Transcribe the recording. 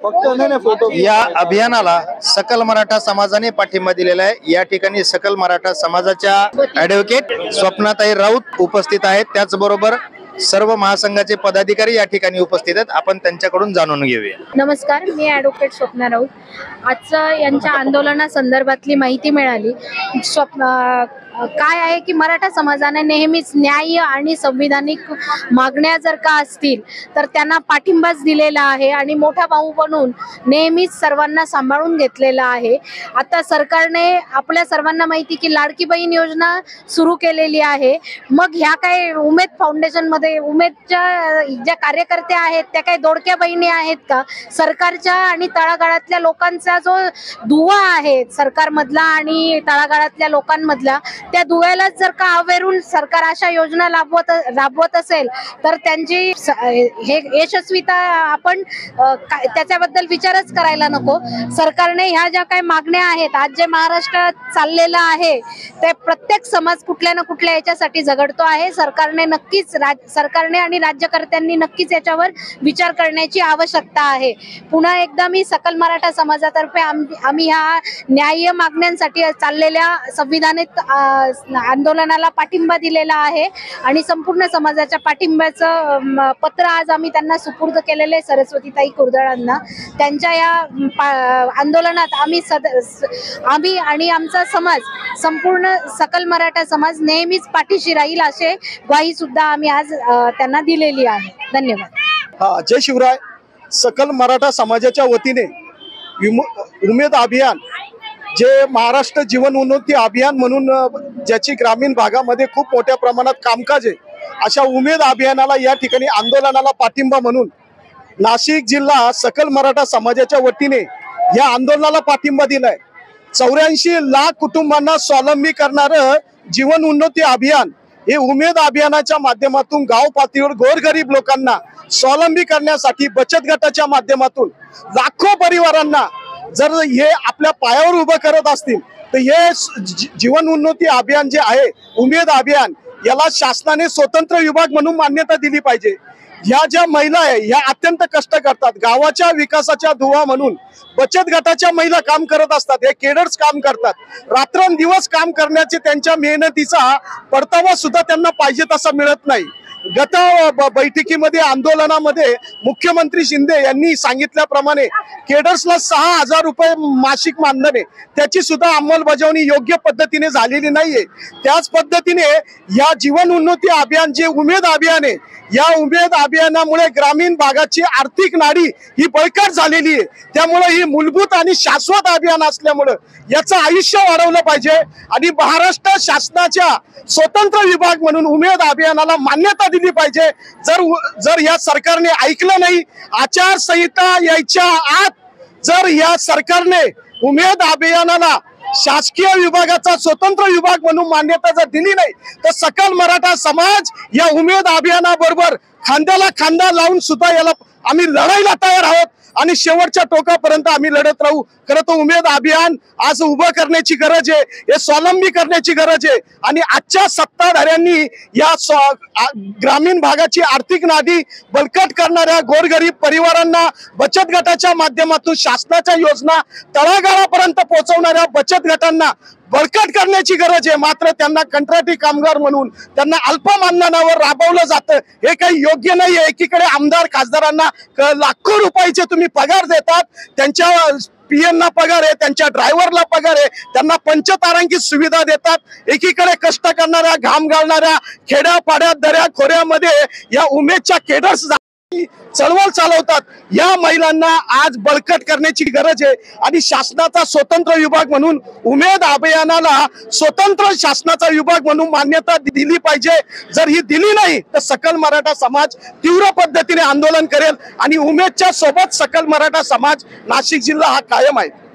या अभियानाला सकल मराठा समाजाने पाठिंबा दिलेला आहे। या ठिकाणी सकल मराठा समाजाच्या ॲडव्होकेट स्वप्नाताई राऊत उपस्थित आहेत, त्याचबरोबर सर्व महासंघाचे पदाधिकारी या ठिकाणी उपस्थित आहेत। आपण त्यांच्याकडून जाणून घेऊया। नमस्कार, मी ॲडव्होकेट स्वप्ना राऊत। आजचं यांच्या आंदोलना संदर्भातली माहिती मिळाली। काय आहे की मराठा समाजाने नेहमीच न्याय आणि संविधानिक मागण्या जर का असतील तर त्यांना पाठिंबाच दिलेला आहे आणि मोठा भाऊ बनून नेहमीच सर्वांना सांभाळून घेतलेला आहे। आता सरकारने आपल्या सर्वांना माहिती की लाडकी बहीण योजना सुरू केलेली आहे। मग ह्या काय उमेद फाउंडेशन मध्ये उमेदच्या ज्या कार्यकर्त्या आहेत त्या काही दोडक्या बहिणी आहेत का? सरकारच्या आणि तळागाळातल्या लोकांचा जो दुवा आहे सरकारमधला आणि तळागाळातल्या लोकांमधला, त्या दुव्यालाच जर का अवेरून सरकार अशा योजना राबवत असेल तर त्यांची हे यशस्वीता आपण त्याच्याबद्दल विचारच करायला नको। सरकारने ह्या ज्या काही मागण्या आहेत, आज जे महाराष्ट्रात चाललेलं आहे ते प्रत्येक समाज कुठल्या ना कुठल्या याच्यासाठी झगडतो आहे। सरकारने आणि राज्यकर्त्यांनी नक्कीच याच्यावर विचार करण्याची आवश्यकता आहे। पुन्हा एकदा मी सकल मराठा समाजातर्फे आम्ही ह्या न्याय्य मागण्यांसाठी चाललेल्या संविधानिक आंदोलनाला पाठिंबा दिलेला आहे आणि संपूर्ण समाजाच्या पाठिंब्याचं पत्र आज आम्ही त्यांना सुपूर्द केलेले सरस्वतीताई कुर्दळांना। त्यांच्या या आंदोलनात आम्ही आणि आमचा समाज, संपूर्ण सकल मराठा समाज नेहमीच पाठीशी राहील असे ग्वाही सुद्धा आम्ही आज त्यांना दिलेली आहे। धन्यवाद। जय शिवराय। सकल मराठा समाजाच्या वतीने उमेद अभियान, जे महाराष्ट्र जीवन उन्नती अभियान म्हणून ज्याची ग्रामीण भागामध्ये खूप मोठ्या प्रमाणात कामकाज आहे, अशा उमेद अभियानाला या ठिकाणी आंदोलनाला पाठिंबा म्हणून नाशिक जिल्हा सकल मराठा समाजाच्या वतीने या आंदोलनाला पाठिंबा दिलाय। 84 लाख कुटुंबांना स्वावलंबी करणारं जीवन उन्नती अभियान हे उमेद अभियानाच्या माध्यमातून गाव पातळीवर गोरगरीब लोकांना स्वावलंबी करण्यासाठी बचत गटाच्या माध्यमातून लाखो परिवारांना जर हे आपल्या पायावर उभं करत असतील तर हे जीवन उन्नती अभियान जे आहे, उमेद अभियान, याला शासनाने स्वतंत्र विभाग म्हणून मान्यता दिली पाहिजे। ह्या ज्या महिला आहे ह्या अत्यंत कष्ट करतात, गावाच्या विकासाच्या दुवा म्हणून बचत गटाच्या महिला काम करत असतात, हे केडर्स काम करतात, रात्रंदिवस काम करण्याचे त्यांच्या मेहनतीचा परतावा सुद्धा त्यांना पाहिजे तसा मिळत नाही। गत बैठकीमध्ये आंदोलनामध्ये मुख्यमंत्री शिंदे यांनी सांगितल्याप्रमाणे केडर्सला 6,000 रुपये मासिक मानधन आहे, त्याची सुद्धा अंमलबजावणी योग्य पद्धतीने झालेली नाहीये। त्याच पद्धतीने या जीवन उन्नती अभियान जे उमेद अभियान आहे, या उमेद अभियानामुळे ग्रामीण भागाची आर्थिक नाडी ही बळकट झालेली आहे। त्यामुळे ही मूलभूत आणि शाश्वत अभियान असल्यामुळे याचं आयुष्य वाढवलं पाहिजे आणि महाराष्ट्र शासनाच्या स्वतंत्र विभाग म्हणून उमेद अभियानाला मान्यता दिली पाहिजे। जर या सरकारने ऐकलं नाही, आचारसंहिता यायच्या आत जर या सरकारने उमेद अभियानाला शासकीय विभागाचा स्वतंत्र विभाग म्हणून मान्यता जर दिली नाही तर सकल मराठा समाज या उमेद अभियानाबरोबर खांद्याला खांदा लावून सुद्धा याला आम्ही लढायला तयार आहोत आणि शेवटच्या टोकापर्यंत आम्ही लढत राहू। खरं तर उमेद अभियान आज उभं करण्याची गरज आहे, हे स्वावलंबी करण्याची गरज आहे आणि आजच्या सत्ताधाऱ्यांनी या ग्रामीण भागाची आर्थिक नाडी बळकट करणाऱ्या गोरगरीब परिवारांना बचत गटाच्या माध्यमातून शासनाच्या योजना तळागाळापर्यंत पोहोचवणाऱ्या बचत गटांना बळकट करण्याची गरज आहे। मात्र त्यांना कंत्राटी कामगार म्हणून त्यांना अल्प मानधनावर राबवलं जातं, हे काही योग्य नाही आहे। एकीकडे आमदार खासदारांना लाखो रुपयाचे तुम्ही पगार देतात, त्यांच्या पीएनना पगार आहे, त्यांच्या ड्रायव्हरला पगार आहे, त्यांना पंचतारांकित सुविधा देतात। एकीकडे कष्ट करणाऱ्या, घाम घालणाऱ्या खेड्यापाड्यात दऱ्या खोऱ्यामध्ये या उमेदच्या केडर्स चळवळ चालवतात, या महिलांना आज बळकट करण्याची गरज आहे आणि शासनाचा स्वतंत्र विभाग म्हणून उमेद अभियानाला स्वतंत्र शासनाचा विभाग म्हणून मान्यता दिली पाहिजे। जर ही दिली नाही तर सकल मराठा समाज तीव्र पद्धतीने आंदोलन करेल आणि उमेदच्या सोबत सकल मराठा समाज नाशिक जिल्हा हा कायम आहे।